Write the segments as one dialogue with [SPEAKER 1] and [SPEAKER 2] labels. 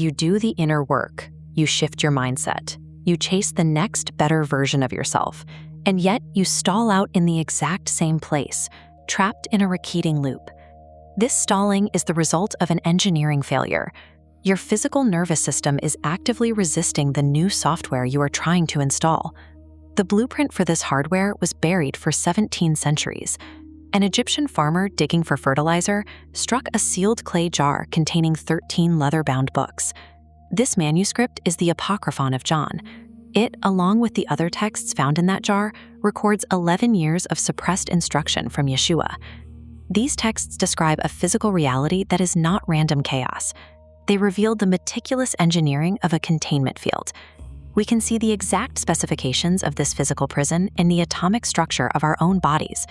[SPEAKER 1] You do the inner work. You shift your mindset. You chase the next better version of yourself. And yet you stall out in the exact same place, trapped in a repeating loop. This stalling is the result of an engineering failure. Your physical nervous system is actively resisting the new software you are trying to install. The blueprint for this hardware was buried for 17 centuries. An Egyptian farmer digging for fertilizer struck a sealed clay jar containing 13 leather-bound books. This manuscript is the Apocryphon of John. It, along with the other texts found in that jar, records 11 years of suppressed instruction from Yeshua. These texts describe a physical reality that is not random chaos. They revealed the meticulous engineering of a containment field. We can see the exact specifications of this physical prison in the atomic structure of our own bodies.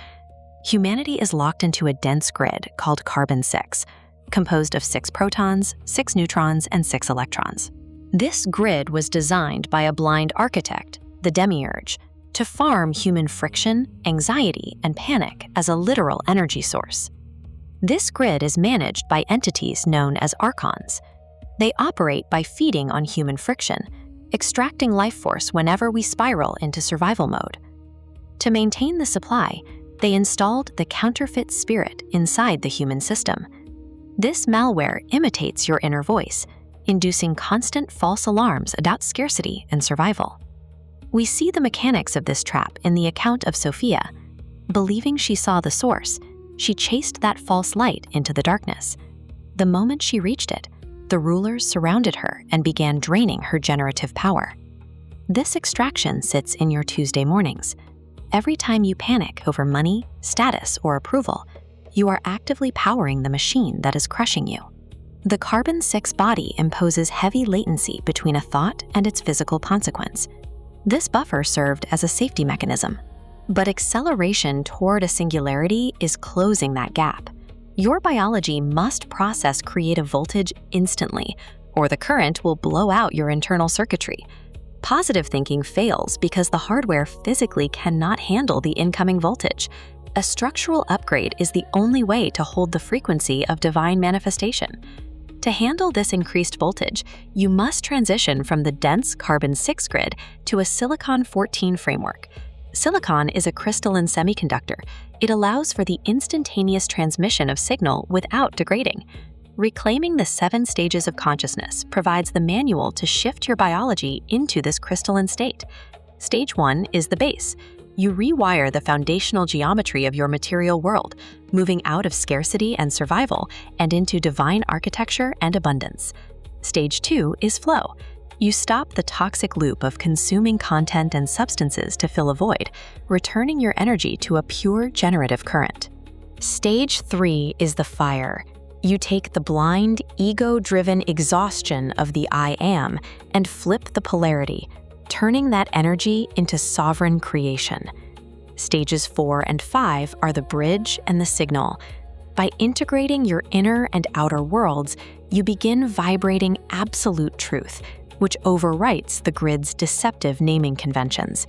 [SPEAKER 1] Humanity is locked into a dense grid called carbon-6, composed of 6 protons, 6 neutrons, and 6 electrons. This grid was designed by a blind architect, the demiurge, to farm human friction, anxiety, and panic as a literal energy source. This grid is managed by entities known as archons. They operate by feeding on human friction, extracting life force whenever we spiral into survival mode. To maintain the supply, they installed the counterfeit spirit inside the human system. This malware imitates your inner voice, inducing constant false alarms about scarcity and survival. We see the mechanics of this trap in the account of Sophia. Believing she saw the source, she chased that false light into the darkness. The moment she reached it, the rulers surrounded her and began draining her generative power. This extraction sits in your Tuesday mornings. Every time you panic over money, status, or approval, you are actively powering the machine that is crushing you. The carbon-6 body imposes heavy latency between a thought and its physical consequence. This buffer served as a safety mechanism. But acceleration toward a singularity is closing that gap. Your biology must process creative voltage instantly, or the current will blow out your internal circuitry. Positive thinking fails because the hardware physically cannot handle the incoming voltage. A structural upgrade is the only way to hold the frequency of divine manifestation. To handle this increased voltage, you must transition from the dense carbon-6 grid to a silicon-14 framework. Silicon is a crystalline semiconductor. It allows for the instantaneous transmission of signal without degrading. Reclaiming the 7 stages of consciousness provides the manual to shift your biology into this crystalline state. Stage 1 is the base. You rewire the foundational geometry of your material world, moving out of scarcity and survival and into divine architecture and abundance. Stage 2 is flow. You stop the toxic loop of consuming content and substances to fill a void, returning your energy to a pure generative current. Stage 3 is the fire. You take the blind, ego-driven exhaustion of the I am and flip the polarity, turning that energy into sovereign creation. Stages 4 and 5 are the bridge and the signal. By integrating your inner and outer worlds, you begin vibrating absolute truth, which overwrites the grid's deceptive naming conventions.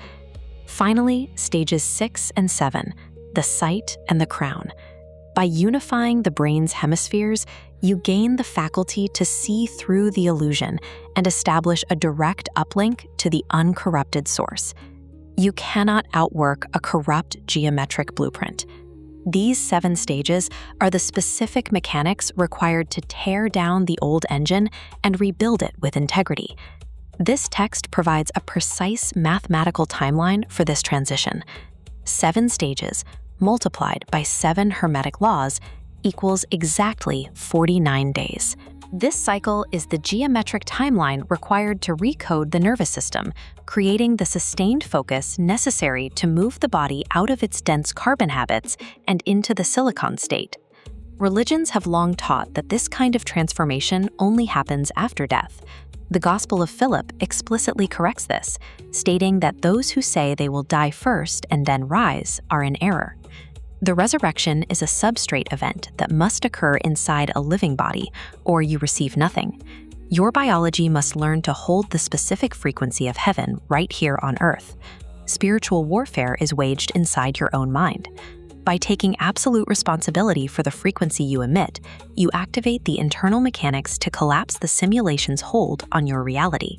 [SPEAKER 1] Finally, stages 6 and 7, the sight and the crown. By unifying the brain's hemispheres, you gain the faculty to see through the illusion and establish a direct uplink to the uncorrupted source. You cannot outwork a corrupt geometric blueprint. These 7 stages are the specific mechanics required to tear down the old engine and rebuild it with integrity. This text provides a precise mathematical timeline for this transition. 7 stages, multiplied by 7 hermetic laws, equals exactly 49 days. This cycle is the geometric timeline required to recode the nervous system, creating the sustained focus necessary to move the body out of its dense carbon habits and into the silicon state. Religions have long taught that this kind of transformation only happens after death. The Gospel of Philip explicitly corrects this, stating that those who say they will die first and then rise are in error. The resurrection is a substrate event that must occur inside a living body, or you receive nothing. Your biology must learn to hold the specific frequency of heaven right here on Earth. Spiritual warfare is waged inside your own mind. By taking absolute responsibility for the frequency you emit, you activate the internal mechanics to collapse the simulation's hold on your reality.